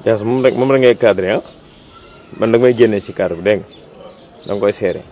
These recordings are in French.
Jaas moom rek ngay cadré ah man nag may génne ci cadre bi dégg nga da nga koy serré.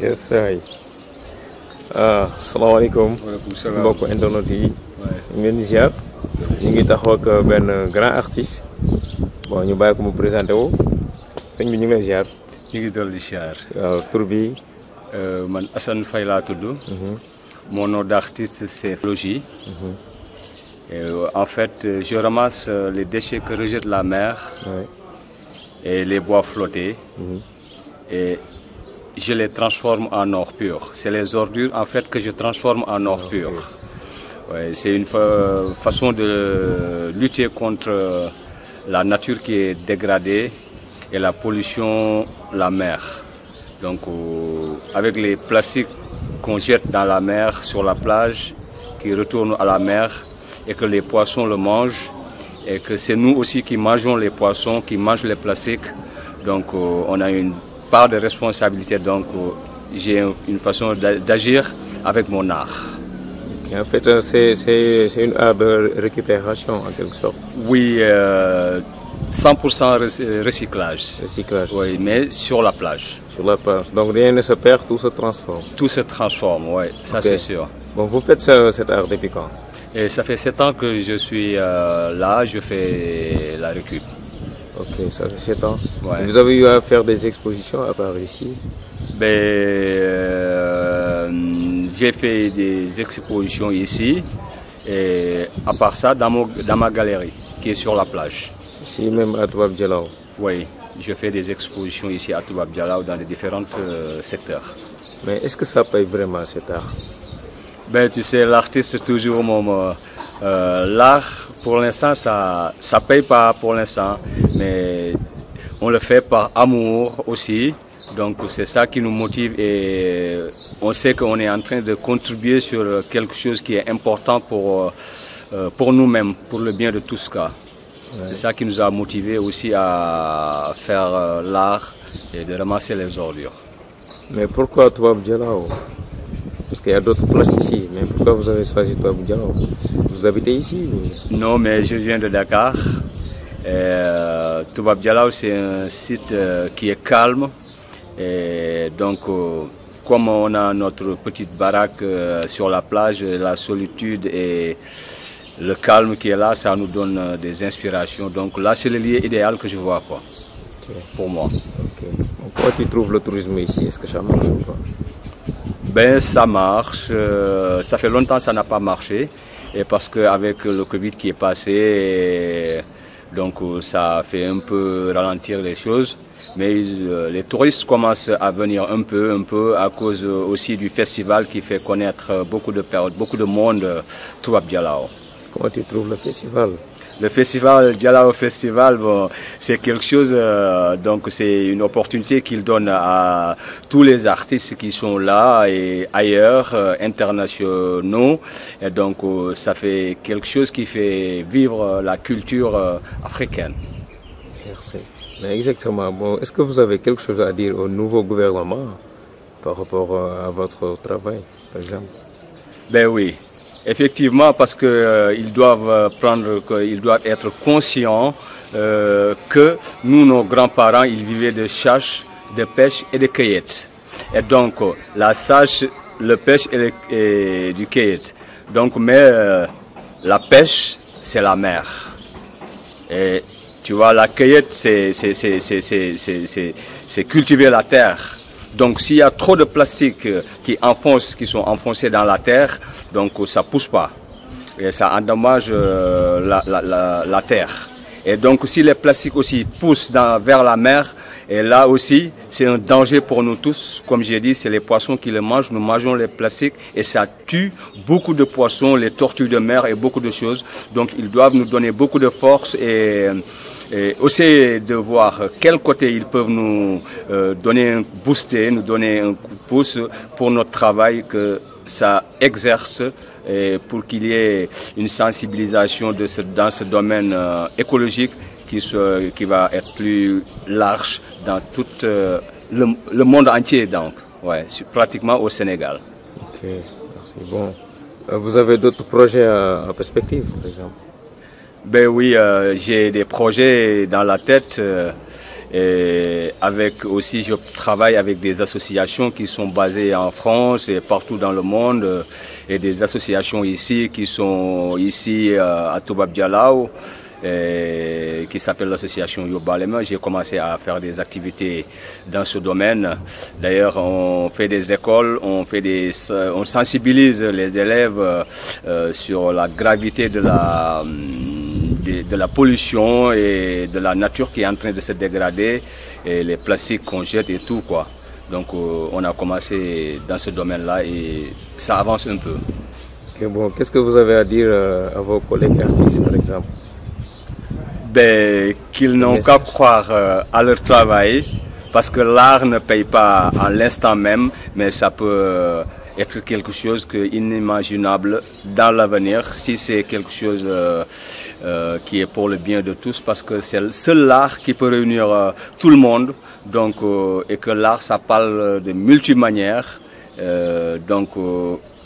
Yes waay salaamaaleykum mbokk internet yi ñu ngi leen di ziar ñu ngi taxaw ak benn grand artiste bon ñu bàyyi ko mu présenté wu sëñ bi ñu ngi lay ziar. ñu ngi dolli ziar. waaw tur bi. man Assane Faye laa tudd. Mon nom d'artiste c'est Logis. En fait je ramasse les déchets que rejette la mer. Et les bois flottés. Et je les transforme en or pur. C'est les ordures en fait que je transforme en or pur. Ouais, c'est une façon de lutter contre la nature qui est dégradée et la pollution, la mer. Donc avec les plastiques qu'on jette dans la mer, sur la plage, qui retournent à la mer et que les poissons le mangent et que c'est nous aussi qui mangeons les poissons, qui mangent les plastiques. Donc on a une part de responsabilité, donc j'ai une façon d'agir avec mon art. En fait, c'est une art de récupération en quelque sorte. Oui, 100% recyclage. Recyclage. Oui, mais sur la plage. Sur la plage. Donc rien ne se perd, tout se transforme. Tout se transforme, oui, ça c'est sûr. Bon, vous faites cet art depuis quand? Et ça fait 7 ans que je suis là, je fais la récup. Ok, ça fait 7 ans. Ouais. Vous avez eu à faire des expositions à part ici? J'ai fait des expositions ici et à part ça dans ma galerie qui est sur la plage. Ici même à Toubab Dialaw? Oui, je fais des expositions ici à Toubab Dialaw dans les différents secteurs. Mais est-ce que ça paye vraiment cet art? Tu sais, l'artiste toujours l'art. Pour l'instant, ça ne paye pas pour l'instant, mais on le fait par amour aussi. Donc c'est ça qui nous motive et on sait qu'on est en train de contribuer sur quelque chose qui est important pour nous-mêmes, pour le bien de tous cas. Ouais. C'est ça qui nous a motivés aussi à faire l'art et de ramasser les ordures. Mais pourquoi Toubab Dialaw? Parce qu'il y a d'autres places ici, mais pourquoi vous avez choisi Toubab Dialaw? Vous habitez ici? Non, mais je viens de Dakar. Toubab Dialaw, c'est un site qui est calme. Et donc, comme on a notre petite baraque sur la plage, la solitude et le calme qui est là, ça nous donne des inspirations. Donc là, c'est le lieu idéal que je vois, quoi, pour moi. Comment tu trouves le tourisme ici? Est-ce que ça marche ou pas? Ça marche. Ça fait longtemps que ça n'a pas marché. Et parce qu'avec le Covid qui est passé, donc ça fait un peu ralentir les choses. Mais les touristes commencent à venir un peu à cause aussi du festival qui fait connaître beaucoup de monde Toubab Dialaw. Comment tu trouves le festival? Le festival, Dialaw Festival, bon, c'est quelque chose, donc c'est une opportunité qu'il donne à tous les artistes qui sont là et ailleurs, internationaux. Et donc ça fait quelque chose qui fait vivre la culture africaine. Merci. Mais exactement, bon, est-ce que vous avez quelque chose à dire au nouveau gouvernement par rapport à votre travail, par exemple? Ben oui. Effectivement, parce qu'ils doivent être conscients que nous, nos grands-parents, ils vivaient de chasse, de pêche et de cueillette. Et donc, la chasse, le pêche et du cueillette. Donc, mais la pêche, c'est la mer. Et tu vois, la cueillette, c'est cultiver la terre. Donc s'il y a trop de plastique qui sont enfoncés dans la terre, donc ça ne pousse pas. Et ça endommage la terre. Et donc si les plastiques aussi poussent vers la mer, et là aussi c'est un danger pour nous tous. Comme j'ai dit, c'est les poissons qui les mangent, nous mangeons les plastiques et ça tue beaucoup de poissons, les tortues de mer et beaucoup de choses. Donc ils doivent nous donner beaucoup de force et aussi de voir quel côté ils peuvent nous donner un booster, nous donner un coup de pouce pour notre travail, que ça exerce et pour qu'il y ait une sensibilisation dans ce domaine écologique qui va être plus large dans tout le monde entier, donc, ouais, pratiquement au Sénégal. Ok, merci. Bon, vous avez d'autres projets en perspective, par exemple? Ben oui, j'ai des projets dans la tête et je travaille avec des associations qui sont basées en France et partout dans le monde et des associations ici qui sont ici à Toubab Dialaw qui s'appelle l'association Yobalema. J'ai commencé à faire des activités dans ce domaine. D'ailleurs, on fait des écoles, on sensibilise les élèves sur la gravité de la pollution et de la nature qui est en train de se dégrader et les plastiques qu'on jette et tout, quoi. Donc on a commencé dans ce domaine-là et ça avance un peu. Okay, bon, qu'est-ce que vous avez à dire à vos collègues artistes, par exemple? Ben, qu'ils n'ont qu'à croire à leur travail, parce que l'art ne paye pas à l'instant même, mais ça peut être quelque chose d'inimaginable dans l'avenir, si c'est quelque chose qui est pour le bien de tous, parce que c'est le seul art qui peut réunir tout le monde, donc, et que l'art, ça parle de multimanières, donc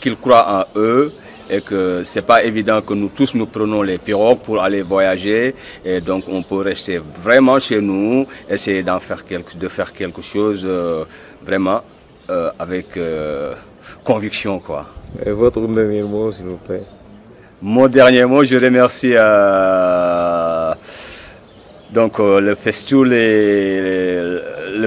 qu'ils croient en eux, et que c'est pas évident que nous tous nous prenons les pirogues pour aller voyager, et donc on peut rester vraiment chez nous, essayer de faire quelque chose vraiment avec conviction, quoi. Et votre dernier mot, s'il vous plaît? Mon dernier mot, je remercie donc le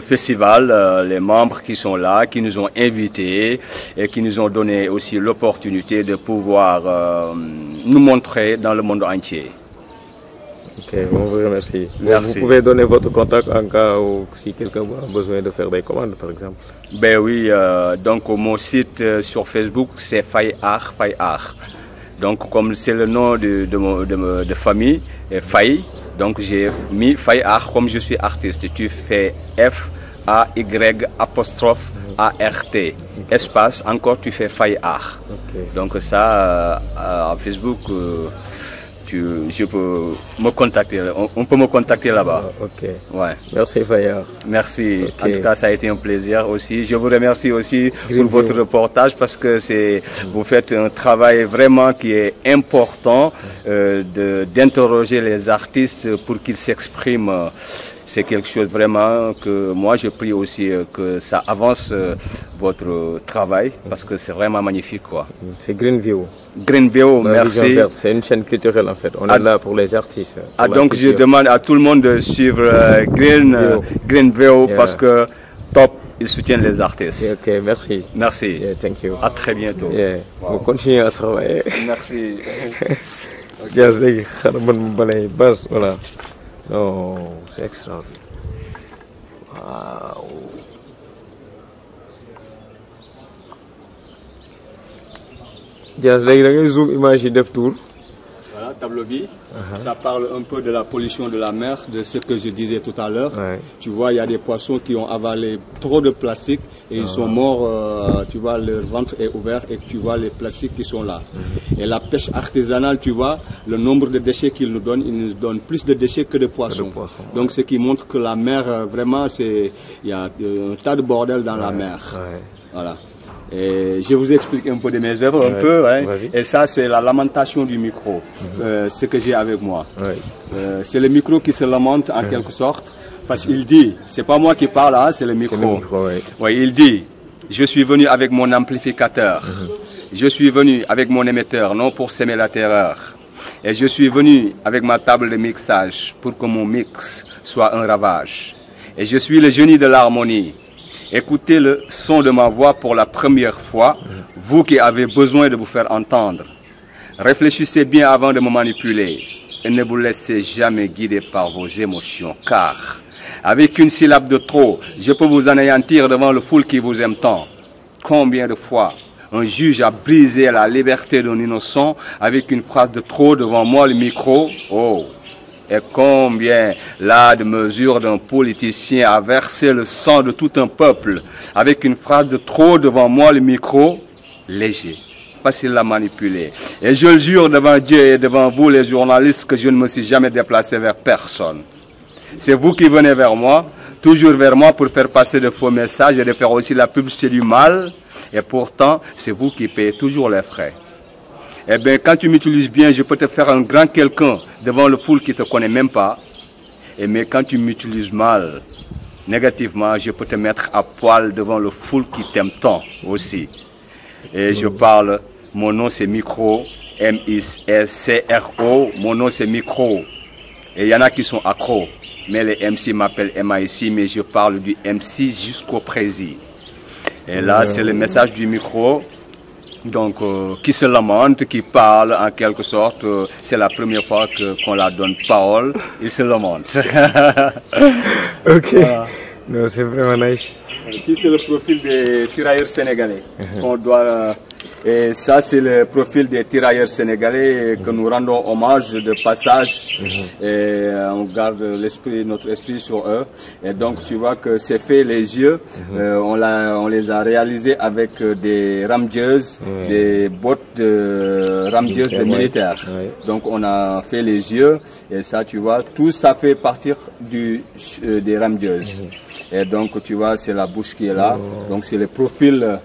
festival, les membres qui sont là, qui nous ont invités et qui nous ont donné aussi l'opportunité de pouvoir nous montrer dans le monde entier. Ok, on vous remercie. Merci. Vous pouvez donner votre contact en cas où si quelqu'un a besoin de faire des commandes, par exemple? Ben oui, donc mon site sur Facebook, c'est Faye Art. Donc comme c'est le nom de famille, Faye, donc j'ai mis Faye Art comme je suis artiste. Tu fais F-A-Y apostrophe A-R-T. Espace, encore tu fais Faye Art. Okay. Donc ça, à Facebook, je peux me contacter, on peut me contacter là-bas. Ok. Ouais. Merci Faye Art. Merci. Okay. En tout cas, ça a été un plaisir aussi. Je vous remercie aussi pour votre reportage parce que vous faites un travail vraiment qui est important d'interroger les artistes pour qu'ils s'expriment. C'est quelque chose vraiment que moi je prie aussi que ça avance votre travail parce que c'est vraiment magnifique, quoi. C'est Greenview. Greenview, merci. C'est une chaîne culturelle en fait. On est là pour les artistes. Pour donc je demande à tout le monde de suivre Greenview parce que top, ils soutiennent les artistes. Ok, merci. Merci. Yeah, thank you. À très bientôt. Yeah. Wow. On continue à travailler. Merci. Voilà. Non, c'est extraordinaire. Wow. waaw. Dias, léegi da ngay zoom image yi def tour. Voilà, tableau B. Ça parle un peu de la pollution de la mer, de ce que je disais tout à l'heure. Tu vois, il y a des poissons qui ont avalé trop de plastique et ils sont morts. Tu vois, leur ventre est ouvert et tu vois les plastiques qui sont là. Et la pêche artisanale, tu vois, le nombre de déchets qu'ils nous donnent, ils nous donnent plus de déchets que de poissons. Donc, ce qui montre que la mer, vraiment, il y a un tas de bordel dans la mer. Voilà. Et je vous explique un peu de mes œuvres, un peu. Et ça, c'est la lamentation du micro, ce que j'ai avec moi. C'est le micro qui se lamente en quelque sorte, parce qu'il dit, c'est pas moi qui parle, hein, c'est le micro. Il dit, je suis venu avec mon amplificateur, je suis venu avec mon émetteur, non pour s'aimer la terreur. Et je suis venu avec ma table de mixage pour que mon mix soit un ravage. Et je suis le génie de l'harmonie. Écoutez le son de ma voix pour la première fois, vous qui avez besoin de vous faire entendre. Réfléchissez bien avant de me manipuler et ne vous laissez jamais guider par vos émotions, car avec une syllabe de trop, je peux vous anéantir devant le foule qui vous aime tant. Combien de fois un juge a brisé la liberté d'un innocent avec une phrase de trop devant moi, le micro? Oh! Et combien là de mesures d'un politicien a versé le sang de tout un peuple avec une phrase de trop devant moi, le micro, léger, facile à manipuler. Et je le jure devant Dieu et devant vous les journalistes que je ne me suis jamais déplacé vers personne. C'est vous qui venez vers moi, toujours vers moi pour faire passer de faux messages et de faire aussi la publicité du mal. Et pourtant, c'est vous qui payez toujours les frais. Eh bien, quand tu m'utilises bien, je peux te faire un grand quelqu'un devant le foule qui ne te connaît même pas. Mais quand tu m'utilises mal, négativement, je peux te mettre à poil devant le foule qui t'aime tant aussi. Et je parle, mon nom c'est Micro, M-I-C-R-O, mon nom c'est Micro. Et il y en a qui sont accros, mais les MC m'appellent MIC, mais je parle du MC jusqu'au prési. Et là, c'est le message du micro. Donc, qui se lamente, qui parle en quelque sorte, c'est la première fois qu'on la donne parole, il se lamente. Ok, non, c'est vraiment nice. Ici, c'est le profil des tirailleurs sénégalais qu'on doit... Et ça, c'est le profil des tirailleurs sénégalais que nous rendons hommage de passage. Et on garde notre esprit sur eux. Et donc, tu vois que c'est fait les yeux. On les a réalisés avec des ramdieuses, des bottes de ramdieuses de militaires. Donc, on a fait les yeux. Et ça, tu vois, tout ça fait partir des ramdieuses. Et donc, tu vois, c'est la bouche qui est là. Donc, c'est le profil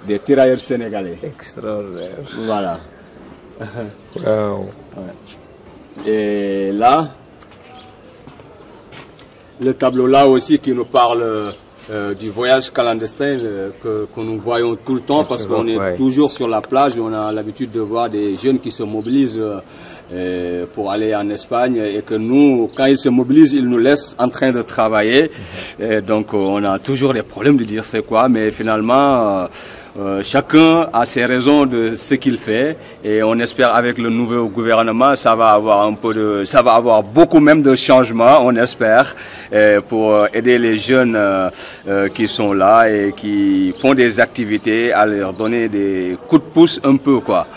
des tirailleurs sénégalais. Extraordinaire. Voilà. Wow. Et là, le tableau là aussi qui nous parle du voyage clandestin que nous voyons tout le temps parce qu'on est toujours sur la plage. On a l'habitude de voir des jeunes qui se mobilisent pour aller en Espagne et que nous, quand ils se mobilisent, ils nous laissent en train de travailler. Et donc on a toujours des problèmes de dire c'est quoi, mais finalement chacun a ses raisons de ce qu'il fait et on espère avec le nouveau gouvernement ça va avoir beaucoup même de changements, on espère, pour aider les jeunes qui sont là et qui font des activités, à leur donner des coups de pouce un peu quoi.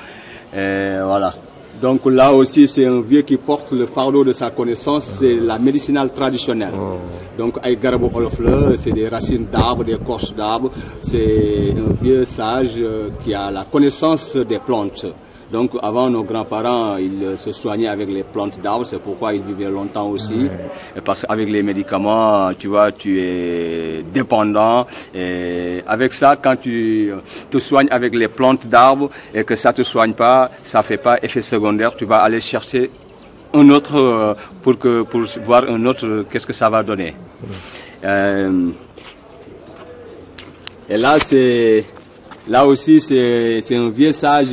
Et voilà. Donc là aussi, c'est un vieux qui porte le fardeau de sa connaissance, c'est la médicinale traditionnelle. Donc, Aïgarabo Olofle, c'est des racines d'arbres, des corches d'arbres. C'est un vieux sage qui a la connaissance des plantes. Donc, avant, nos grands-parents, ils se soignaient avec les plantes d'arbres, c'est pourquoi ils vivaient longtemps aussi. Et parce qu'avec les médicaments, tu vois, tu es dépendant. Et avec ça, quand tu te soignes avec les plantes d'arbres et que ça ne te soigne pas, ça ne fait pas effet secondaire, tu vas aller chercher un autre pour voir un autre, qu'est-ce que ça va donner. Et là aussi, c'est un vieux sage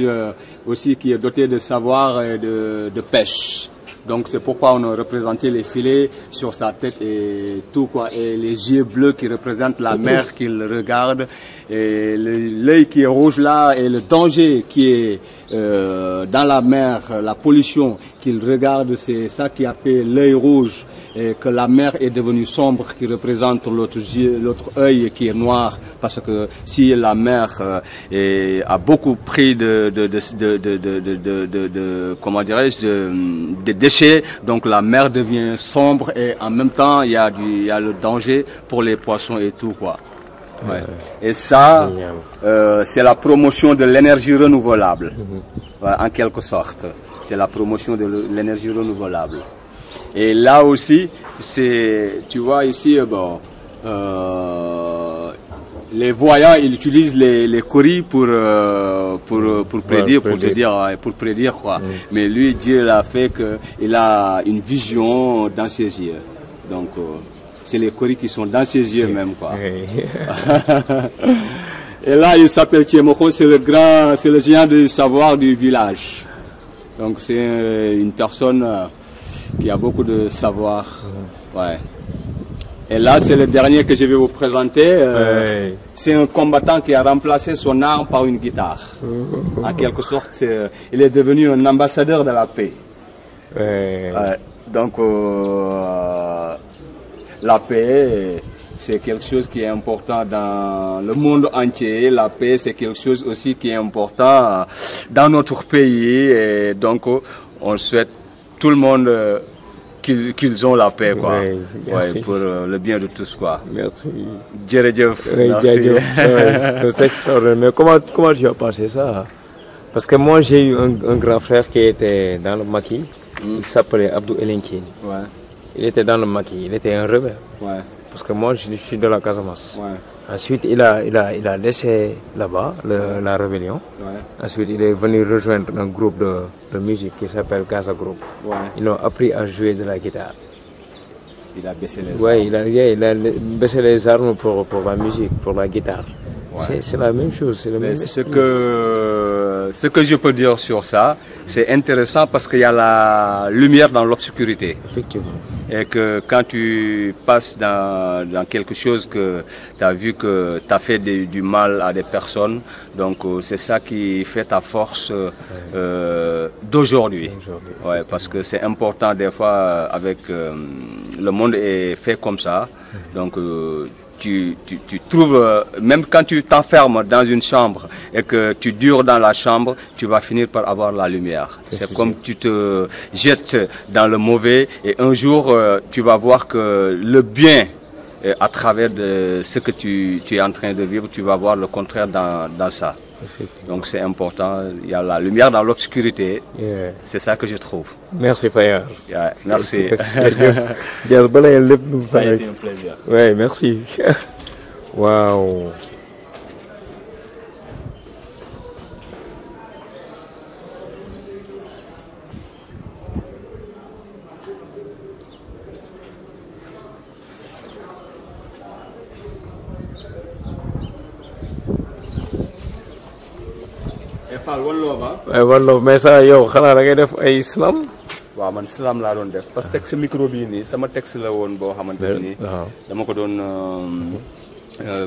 aussi qui est doté de savoir et de pêche. Donc c'est pourquoi on a représenté les filets sur sa tête et tout quoi. Et les yeux bleus qui représentent la mer qu'il regarde. Et l'œil qui est rouge là et le danger qui est dans la mer, la pollution qu'il regarde, c'est ça qui a fait l'œil rouge et que la mer est devenue sombre, qui représente l'autre œil qui est noir, parce que si la mer a beaucoup pris comment dirais-je, de déchets, donc la mer devient sombre et en même temps il y a le danger pour les poissons et tout quoi. Ouais. Et ça, c'est la promotion de l'énergie renouvelable, ouais, en quelque sorte. C'est la promotion de l'énergie renouvelable. Et là aussi, tu vois ici, bon, les voyants, ils utilisent les coris pour prédire, pour prédire quoi. Mais lui, Dieu l'a fait qu'il a une vision dans ses yeux. Donc, c'est les coris qui sont dans ses yeux même quoi. Et là, il s'appelle Thiemoko, c'est le géant du savoir du village. Donc, c'est une personne qui a beaucoup de savoir. Ouais. Et là, c'est le dernier que je vais vous présenter. C'est un combattant qui a remplacé son arme par une guitare. En quelque sorte, il est devenu un ambassadeur de la paix. Donc, la paix, c'est quelque chose qui est important dans le monde entier. La paix, c'est quelque chose aussi qui est important dans notre pays. Et donc, on souhaite tout le monde qu'ils ont la paix, quoi. Ouais, pour le bien de tous, quoi. Merci. C'est extraordinaire. Mais comment tu as passé ça? Parce que moi, j'ai eu un grand frère qui était dans le maquis. Il s'appelait Abdou Elinkine. Ouais. Il était dans le maquis, il était un rebelle. Ouais. Parce que moi, je suis de la Casamance. Ouais. Ensuite, il a laissé là-bas la rébellion. Ouais. Ensuite, il est venu rejoindre un groupe de musique qui s'appelle Gaza Group. Ouais. Ils ont appris à jouer de la guitare. Il a baissé les armes. Oui, il a baissé les armes pour la musique, pour la guitare. Ouais. C'est la même chose. C'est le même ce que je peux dire sur ça, c'est intéressant parce qu'il y a la lumière dans l'obscurité. Effectivement. Et que quand tu passes dans quelque chose que tu as vu que tu as fait du mal à des personnes, donc c'est ça qui fait ta force d'aujourd'hui. Ouais, parce que c'est important des fois avec le monde est fait comme ça. Donc tu trouves, même quand tu t'enfermes dans une chambre et que tu dures dans la chambre, tu vas finir par avoir la lumière. C'est comme tu te jettes dans le mauvais et un jour tu vas voir que le bien, à travers de ce que tu es en train de vivre, tu vas voir le contraire dans ça. Donc c'est important, il y a la lumière dans l'obscurité, c'est ça que je trouve. Merci frère. Merci. Ça a été un plaisir. Oui, merci. Waouh. Wallo mais ça yow xanaa da ngay def ay islam. waaw man islam laa doon def parce que texte micro bii nii sama texte la woon boo xamante ni dama ko doon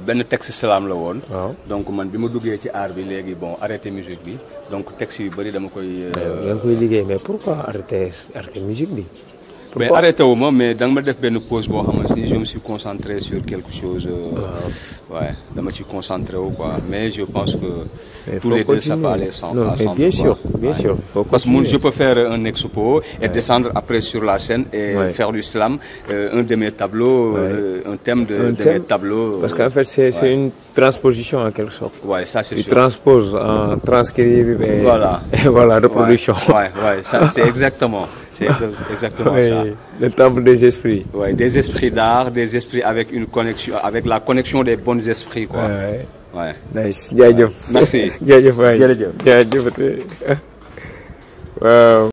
benn texte islam la woon. Donc man bi ma duggee ci art bi léegi bon arrêté musique bi donc texte yu bëri dama koy. da nga koy liggéey mais pourquoi arrêté musique bi. Mais arrêté wu ma mais da nga ma def benn pause boo xamante ni je me suis concentré sur quelque chose. Ouais, dama suis concentré wu quoi mais je pense que. Tous les deux, ça peut aller ensemble. Bien sûr, bien sûr. Parce que moi, je peux faire un expo et descendre après sur la scène et faire du slam. Un de mes tableaux, un thème de mes tableaux. Parce qu'en fait, c'est une transposition en quelque sorte. Ouais, ça c'est sûr. Tu transposes en transcrire et voilà, reproduction. Ouais, c'est exactement. C'est exactement ça. Le temple des esprits. Ouais, des esprits d'art, des esprits avec une connexion, avec la connexion des bons esprits, quoi. Ouais. Nice. Merci. Merci. Wow.